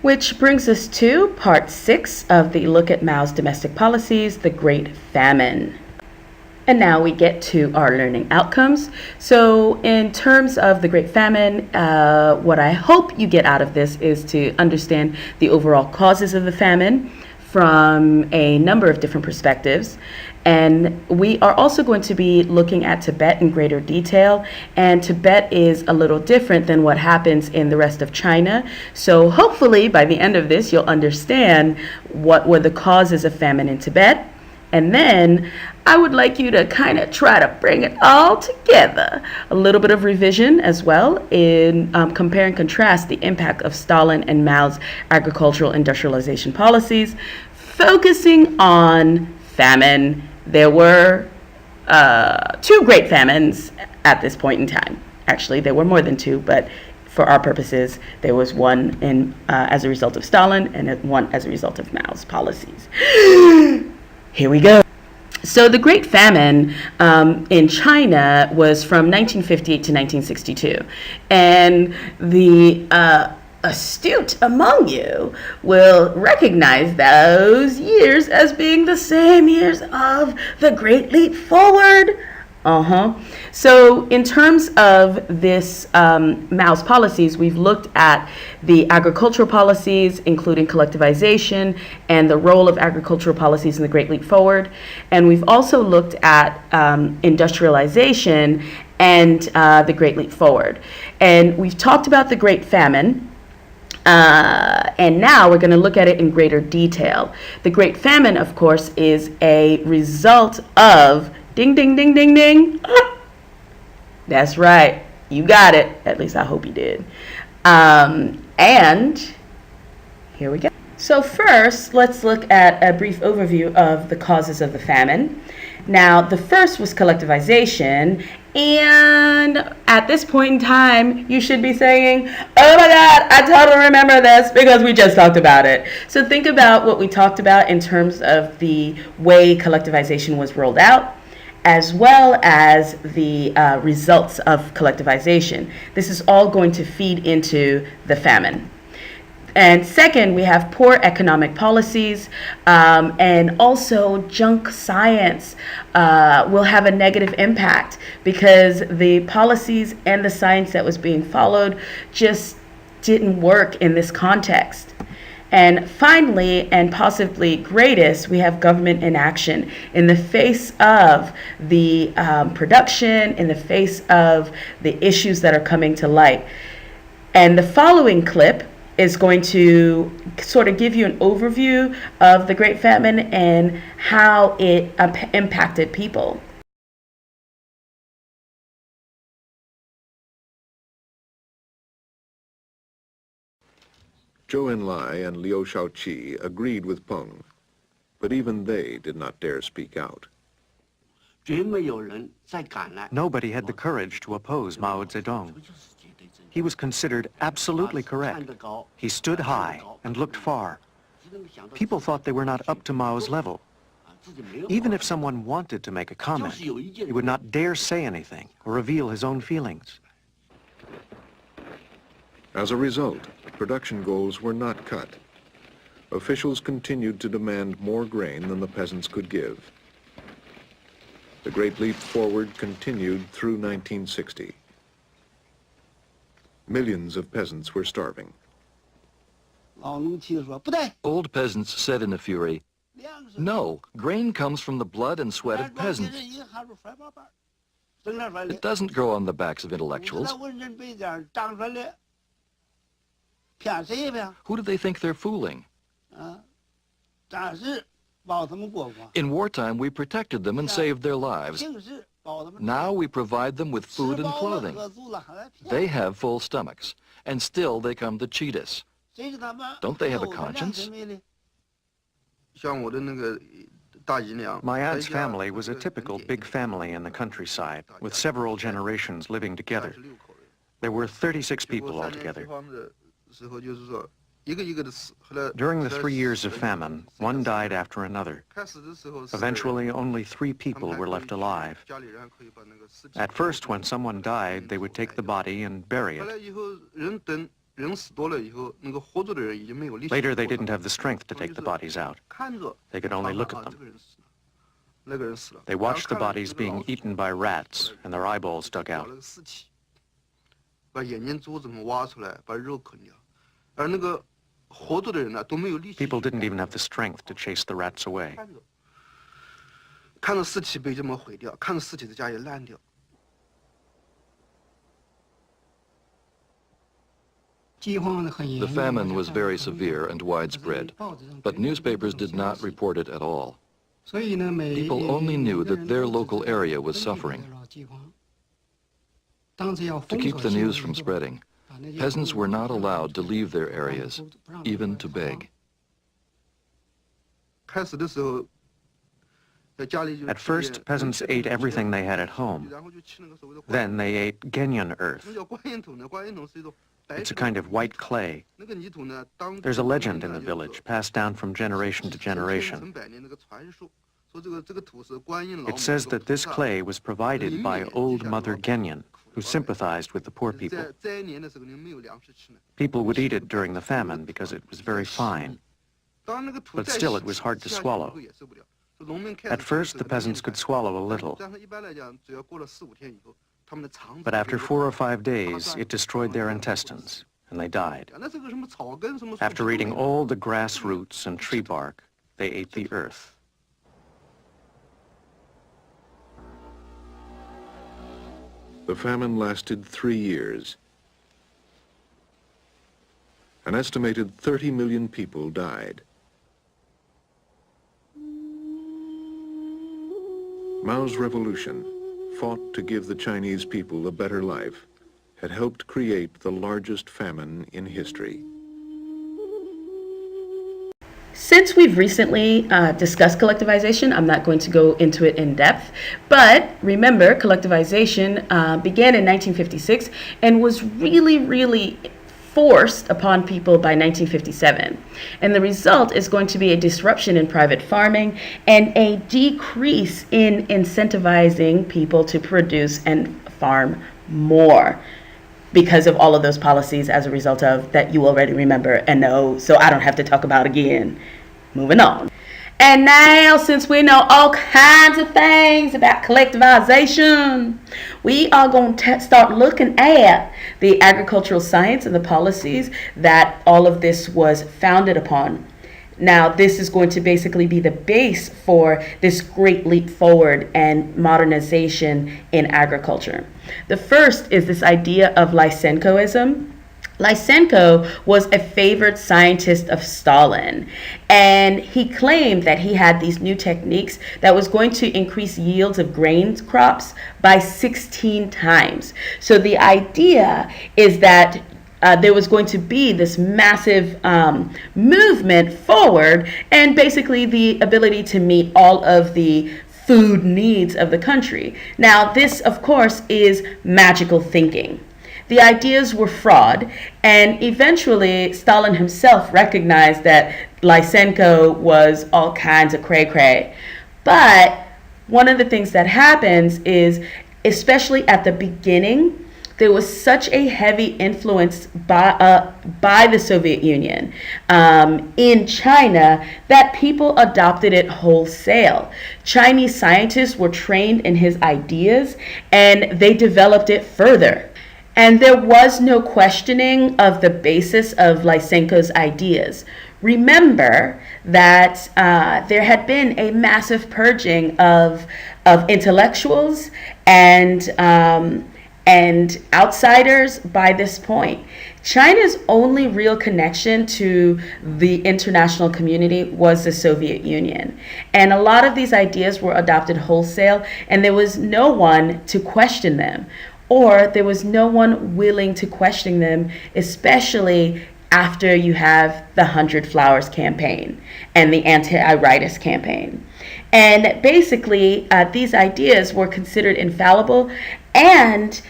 Which brings us to part 6 of the Look at Mao's Domestic Policies, the Great Famine. And now we get to our learning outcomes. So in terms of the Great Famine, what I hope you get out of this is to understand the overall causes of the famine from a number of different perspectives. And we are also going to be looking at Tibet in greater detail. And Tibet is a little different than what happens in the rest of China. So hopefully by the end of this, you'll understand what were the causes of famine in Tibet. And then I would like you to kind of try to bring it all together. A little bit of revision as well in compare and contrast the impact of Stalin and Mao's agricultural industrialization policies, focusing on famine. There were 2 great famines at this point in time. Actually, there were more than 2, but for our purposes, there was one as a result of Stalin and one as a result of Mao's policies. Here we go. So the Great Famine in China was from 1958 to 1962. And the astute among you will recognize those years as being the same years of the Great Leap Forward. So in terms of this Mao's policies, we've looked at the agricultural policies, including collectivization and the role of agricultural policies in the Great Leap Forward. And we've also looked at industrialization and the Great Leap Forward. And we've talked about the Great Famine. And now we're going to look at it in greater detail. The Great Famine, of course, is a result of ding, ding, ding, ding, ding. That's right. You got it. At least I hope you did. And here we go. So first, let's look at a brief overview of the causes of the famine. Now, the first was collectivization. And at this point in time, you should be saying, oh my God, I totally remember this because we just talked about it. So think about what we talked about in terms of the way collectivization was rolled out, as well as the results of collectivization. This is all going to feed into the famine. And second, we have poor economic policies, and also junk science will have a negative impact because the policies and the science that was being followed just didn't work in this context. And finally, and possibly greatest, we have government inaction in the face of the production, in the face of the issues that are coming to light. And the following clip is going to sort of give you an overview of the Great Famine and how it impacted people. Zhou Enlai and Liu Shaoqi agreed with Peng, but even they did not dare speak out. Nobody had the courage to oppose Mao Zedong. He was considered absolutely correct. He stood high and looked far. People thought they were not up to Mao's level. Even if someone wanted to make a comment, he would not dare say anything or reveal his own feelings. As a result, production goals were not cut. Officials continued to demand more grain than the peasants could give. The Great Leap Forward continued through 1960. Millions of peasants were starving. Old peasants said in a fury, "No, grain comes from the blood and sweat of peasants. It doesn't grow on the backs of intellectuals. Who do they think they're fooling?" In wartime, we protected them and saved their lives. Now we provide them with food and clothing. They have full stomachs, and still they come to cheat us. Don't they have a conscience? My aunt's family was a typical big family in the countryside, with several generations living together. There were 36 people altogether. During the 3 years of famine, one died after another. Eventually, only 3 people were left alive. At first, when someone died, they would take the body and bury it. Later, they didn't have the strength to take the bodies out. They could only look at them. They watched the bodies being eaten by rats and their eyeballs dug out. People didn't even have the strength to chase the rats away. The famine was very severe and widespread, but newspapers did not report it at all. People only knew that their local area was suffering. To keep the news from spreading, peasants were not allowed to leave their areas, even to beg. At first, peasants ate everything they had at home. Then they ate Genyan earth. It's a kind of white clay. There's a legend in the village, passed down from generation to generation. It says that this clay was provided by old Mother Genyan, who sympathized with the poor people. People would eat it during the famine because it was very fine. But still, it was hard to swallow. At first, the peasants could swallow a little. But after 4 or 5 days, it destroyed their intestines, and they died. After eating all the grass roots and tree bark, they ate the earth. The famine lasted 3 years. An estimated 30 million people died. Mao's revolution, fought to give the Chinese people a better life, had helped create the largest famine in history. Since we've recently discussed collectivization, I'm not going to go into it in depth, but remember, collectivization began in 1956 and was really forced upon people by 1957. And the result is going to be a disruption in private farming and a decrease in incentivizing people to produce and farm more, because of all of those policies as a result of that you already remember and know, so I don't have to talk about again. Moving on. And now, since we know all kinds of things about collectivization, we are going to start looking at the agricultural science and the policies that all of this was founded upon. Now, this is going to basically be the base for this great leap forward and modernization in agriculture. The first is this idea of Lysenkoism. Lysenko was a favored scientist of Stalin, and he claimed that he had these new techniques that was going to increase yields of grain crops by 16 times. So the idea is that there was going to be this massive movement forward, and basically the ability to meet all of the food needs of the country. Now, this, of course, is magical thinking. The ideas were fraud, and eventually Stalin himself recognized that Lysenko was all kinds of cray-cray. But one of the things that happens is, especially at the beginning, there was such a heavy influence by the Soviet Union in China that people adopted it wholesale. Chinese scientists were trained in his ideas, and they developed it further. And there was no questioning of the basis of Lysenko's ideas. Remember that there had been a massive purging of intellectuals and outsiders by this point. China's only real connection to the international community was the Soviet Union. And a lot of these ideas were adopted wholesale, and there was no one to question them. Or there was no one willing to question them, especially after you have the 100 Flowers campaign and the anti-iritis campaign. And basically, these ideas were considered infallible, and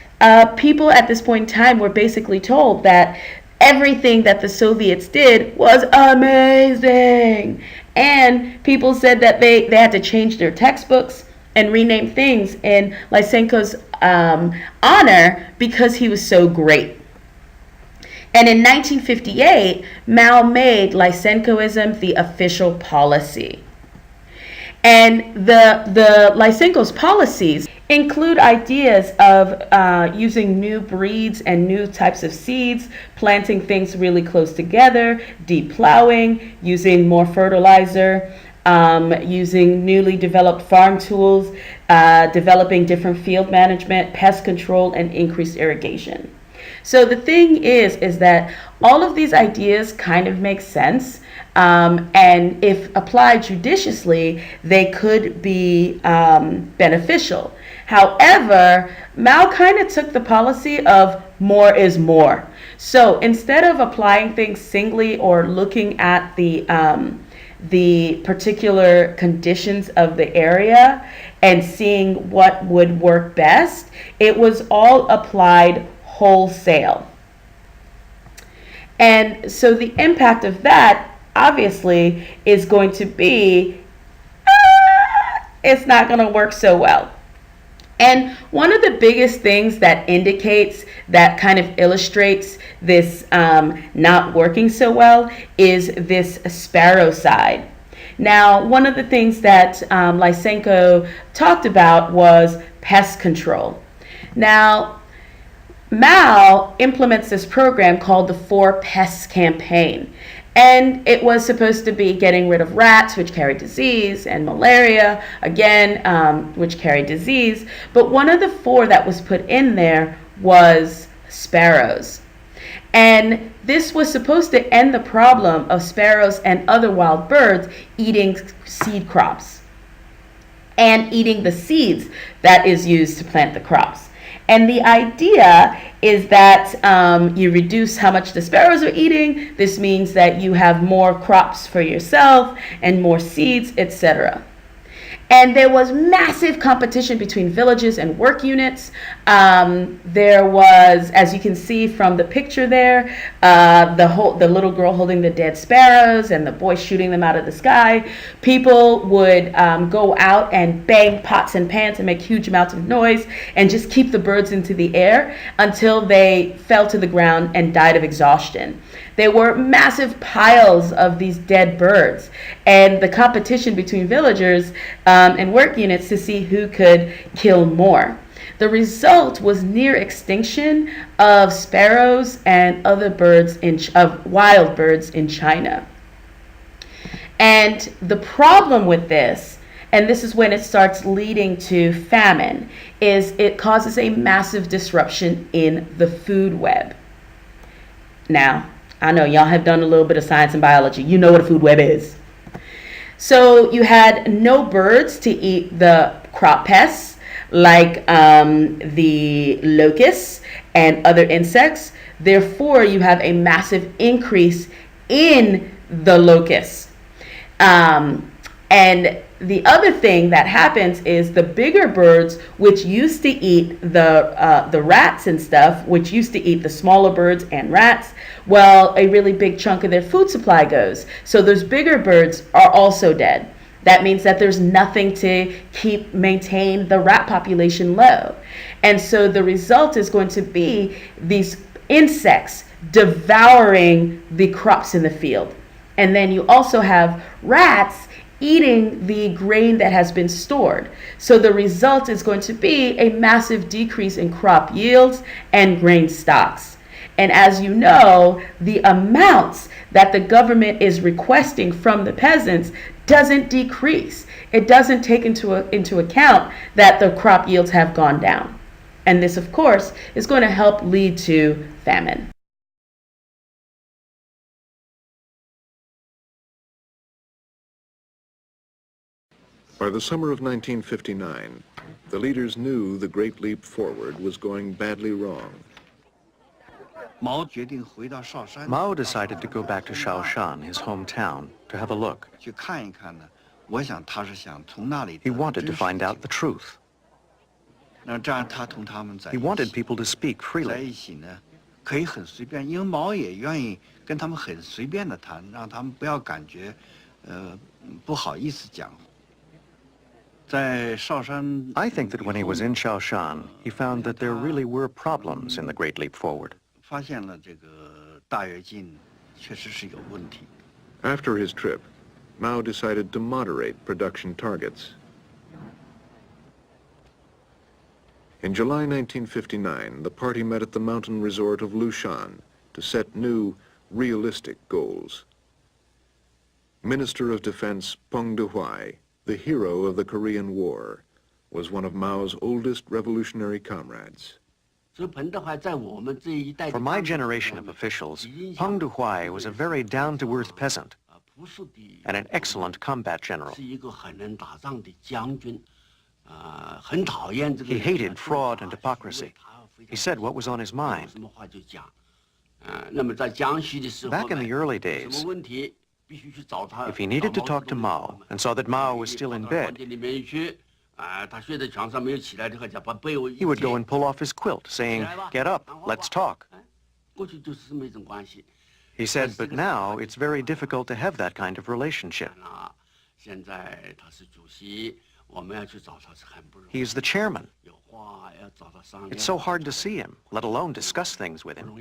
people at this point in time were basically told that everything that the Soviets did was amazing. And people said that they had to change their textbooks and rename things in Lysenko's honor because he was so great. And in 1958, Mao made Lysenkoism the official policy. And the Lysenko's policies include ideas of using new breeds and new types of seeds, planting things really close together, deep plowing, using more fertilizer, using newly developed farm tools, developing different field management, pest control, and increased irrigation. So the thing is that all of these ideas kind of make sense. And if applied judiciously, they could be beneficial. However, Mao kind of took the policy of more is more. So instead of applying things singly or looking at the particular conditions of the area and seeing what would work best, it was all applied wholesale. And so the impact of that obviously is going to be it's not going to work so well. And one of the biggest things that indicates, that kind of illustrates this not working so well, is this sparrow side. Now, one of the things that Lysenko talked about was pest control. Now, Mao implements this program called the Four Pests Campaign. And it was supposed to be getting rid of rats, which carry disease, and malaria, again, which carry disease. But one of the four that was put in there was sparrows. And this was supposed to end the problem of sparrows and other wild birds eating seed crops and eating the seeds that is used to plant the crops. And the idea is that you reduce how much the sparrows are eating. This means that you have more crops for yourself and more seeds, etc. And there was massive competition between villages and work units. There was, as you can see from the picture there, the little girl holding the dead sparrows and the boy shooting them out of the sky. People would go out and bang pots and pans and make huge amounts of noise and just keep the birds into the air until they fell to the ground and died of exhaustion. There were massive piles of these dead birds, and the competition between villagers and work units to see who could kill more. The result was near extinction of sparrows and other birds of wild birds in China. And the problem with this, and this is when it starts leading to famine, is it causes a massive disruption in the food web. Now, I know y'all have done a little bit of science and biology. You know what a food web is. So you had no birds to eat the crop pests like the locusts and other insects. Therefore, you have a massive increase in the locusts. And the other thing that happens is the bigger birds, which used to eat the rats and stuff, which used to eat the smaller birds and rats, well, a really big chunk of their food supply goes. So those bigger birds are also dead. That means that there's nothing to maintain the rat population low. And so the result is going to be these insects devouring the crops in the field. And then you also have rats eating the grain that has been stored. So the result is going to be a massive decrease in crop yields and grain stocks. And as you know, the amounts that the government is requesting from the peasants doesn't decrease. It doesn't take into account that the crop yields have gone down. And this, of course, is going to help lead to famine. By the summer of 1959, the leaders knew the Great Leap Forward was going badly wrong. Mao decided to go back to Shaoshan, his hometown, to have a look. He wanted to find out the truth. He wanted people to speak freely. I think that when he was in Shaoshan, he found that there really were problems in the Great Leap Forward. After his trip, Mao decided to moderate production targets. In July 1959, the party met at the mountain resort of Lushan to set new, realistic goals. Minister of Defense Peng Dehuai, the hero of the Korean War, was one of Mao's oldest revolutionary comrades. For my generation of officials, Peng Dehuai was a very down-to-earth peasant and an excellent combat general. He hated fraud and hypocrisy. He said what was on his mind. Back in the early days, if he needed to talk to Mao and saw that Mao was still in bed, he would go and pull off his quilt, saying, "Get up, let's talk." He said, but now it's very difficult to have that kind of relationship. He is the chairman. It's so hard to see him, let alone discuss things with him.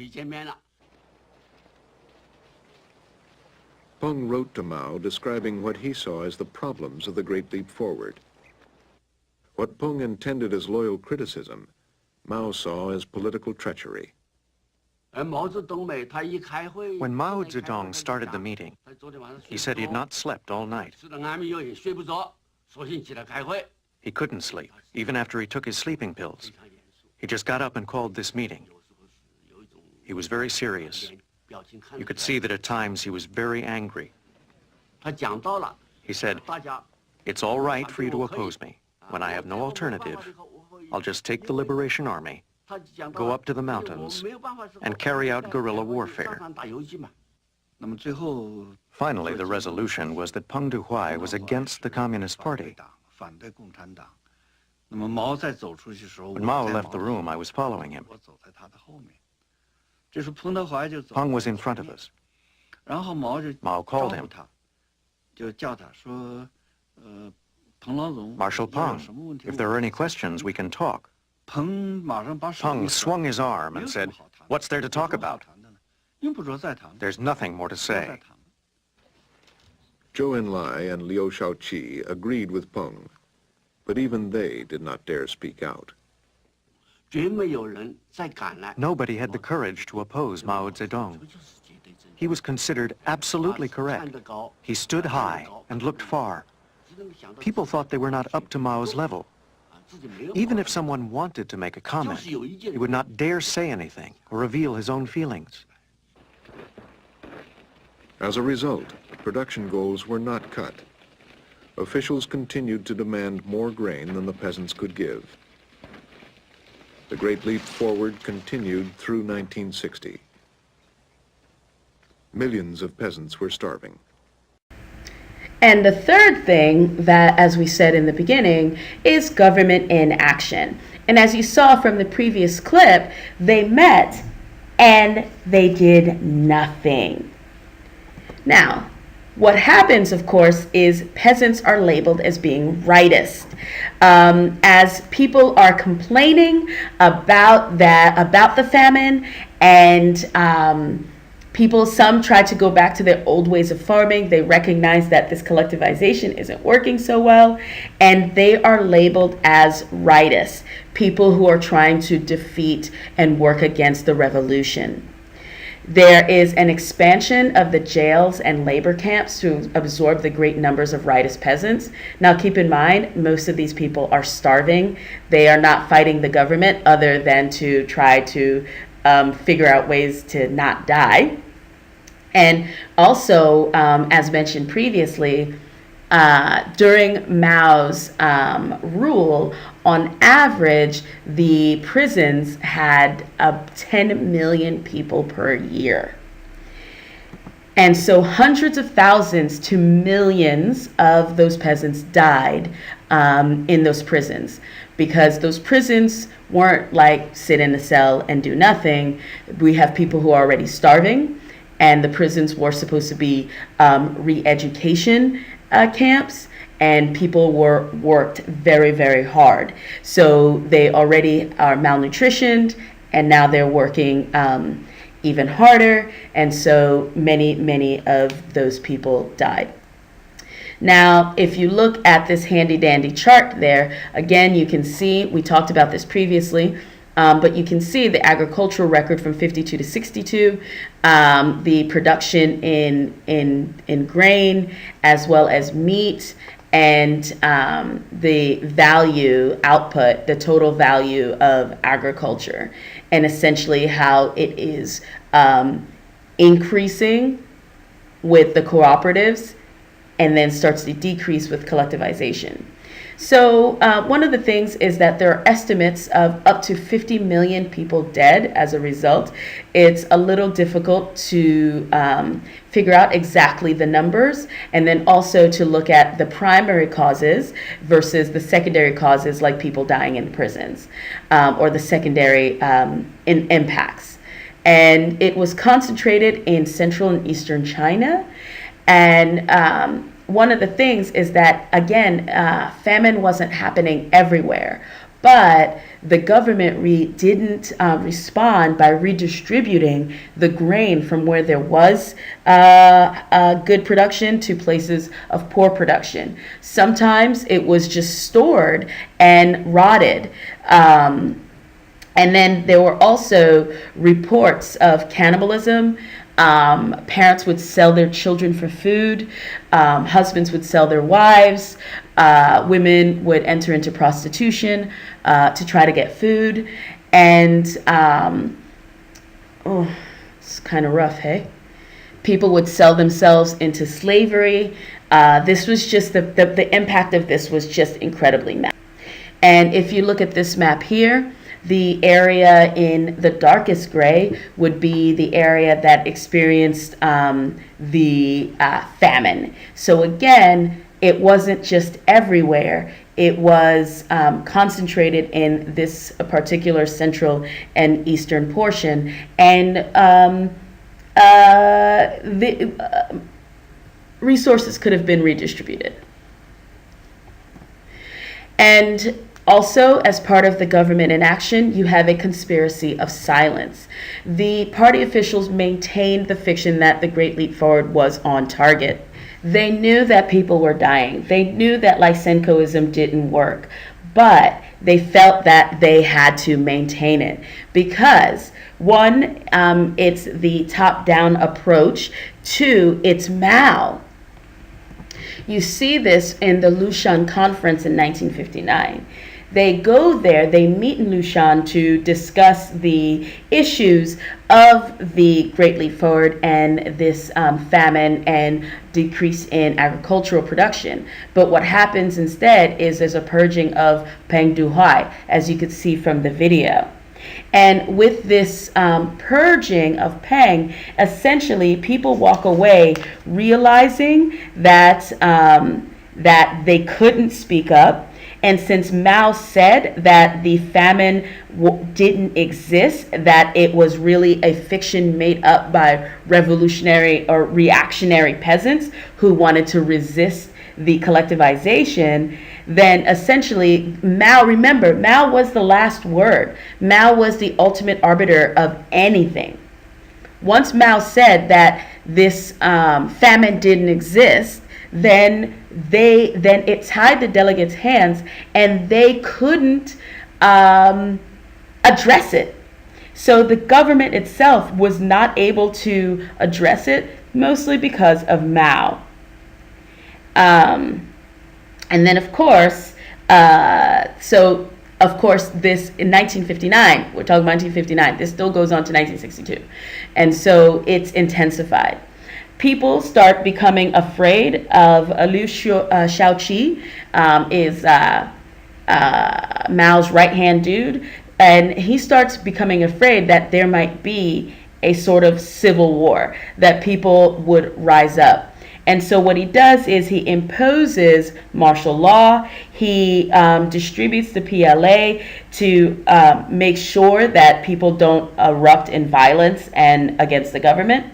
Peng wrote to Mao describing what he saw as the problems of the Great Leap Forward. What Peng intended as loyal criticism, Mao saw as political treachery. When Mao Zedong started the meeting, he said he had not slept all night. He couldn't sleep, even after he took his sleeping pills. He just got up and called this meeting. He was very serious. You could see that at times he was very angry. He said, "It's all right for you to oppose me. When I have no alternative, I'll just take the Liberation Army, go up to the mountains, and carry out guerrilla warfare." Finally, the resolution was that Peng Dehuai was against the Communist Party. When Mao left the room, I was following him. Peng was in front of us. Mao called him. "Marshal Peng, if there are any questions, we can talk." Peng swung his arm and said, "What's there to talk about? There's nothing more to say." Zhou Enlai and Liu Shaoqi agreed with Peng, but even they did not dare speak out. Nobody had the courage to oppose Mao Zedong. He was considered absolutely correct. He stood high and looked far. People thought they were not up to Mao's level. Even if someone wanted to make a comment, he would not dare say anything or reveal his own feelings. As a result, production goals were not cut. Officials continued to demand more grain than the peasants could give. The Great Leap Forward continued through 1960. Millions of peasants were starving. And the third thing that, as we said in the beginning, is government inaction. And as you saw from the previous clip, they met and they did nothing. Now, what happens, of course, is peasants are labeled as being rightist. As people are complaining about the famine, and some try to go back to their old ways of farming. They recognize that this collectivization isn't working so well, and they are labeled as rightists, people who are trying to defeat and work against the revolution. There is an expansion of the jails and labor camps to absorb the great numbers of rightist peasants. Now keep in mind, most of these people are starving. They are not fighting the government other than to try to figure out ways to not die. And also, as mentioned previously, during Mao's rule, on average, the prisons had 10 million people per year. And so hundreds of thousands to millions of those peasants died in those prisons, because those prisons weren't like sit in a cell and do nothing. We have people who are already starving, and the prisons were supposed to be re-education camps, and people were worked very, very hard. So they already are malnutritioned, and now they're working even harder, and so many of those people died. Now, if you look at this handy dandy chart there, again, you can see, we talked about this previously, but you can see the agricultural record from 52 to 62, the production in grain as well as meat, and the value output, the total value of agriculture, and essentially how it is increasing with the cooperatives and then starts to decrease with collectivization. So one of the things is that there are estimates of up to 50 million people dead as a result. It's a little difficult to figure out exactly the numbers, and then also to look at the primary causes versus the secondary causes, like people dying in prisons, or the secondary impacts. And it was concentrated in central and eastern China. And one of the things is that, again, famine wasn't happening everywhere, but the government didn't respond by redistributing the grain from where there was good production to places of poor production. Sometimes it was just stored and rotted. And then there were also reports of cannibalism. Parents would sell their children for food. Husbands would sell their wives. Women would enter into prostitution to try to get food. And it's kind of rough, hey? People would sell themselves into slavery. This was just the impact of this was just incredibly massive. And if you look at this map here, the area in the darkest gray would be the area that experienced the famine. So again, it wasn't just everywhere. It was concentrated in this particular central and eastern portion. And the resources could have been redistributed. And also, as part of the government inaction, you have a conspiracy of silence. The party officials maintained the fiction that the Great Leap Forward was on target. They knew that people were dying. They knew that Lysenkoism didn't work, but they felt that they had to maintain it because, one, it's the top-down approach. Two, it's Mao. You see this in the Lushan Conference in 1959. They go there, they meet in Lushan to discuss the issues of the Great Leap Forward and this famine and decrease in agricultural production. But what happens instead is there's a purging of Peng Duhai, as you could see from the video. And with this purging of Peng, essentially people walk away realizing that, that they couldn't speak up. And since Mao said that the famine didn't exist, that it was really a fiction made up by revolutionary or reactionary peasants who wanted to resist the collectivization, then essentially Mao, remember, Mao was the last word. Mao was the ultimate arbiter of anything. Once Mao said that this famine didn't exist, then it tied the delegates' hands and they couldn't address it. So the government itself was not able to address it, mostly because of Mao. And then of course, this in 1959, we're talking about 1959, this still goes on to 1962. And so it's intensified. People start becoming afraid of Liu Shaoqi, is Mao's right-hand dude, and he starts becoming afraid that there might be a sort of civil war, that people would rise up. And so what he does is he imposes martial law. He distributes the PLA to make sure that people don't erupt in violence and against the government.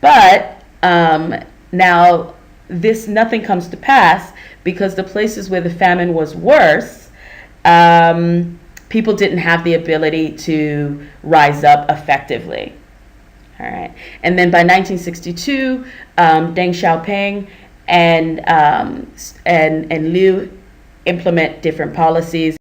But now nothing comes to pass because the places where the famine was worse, people didn't have the ability to rise up effectively. All right. And then by 1962, Deng Xiaoping and Liu implement different policies.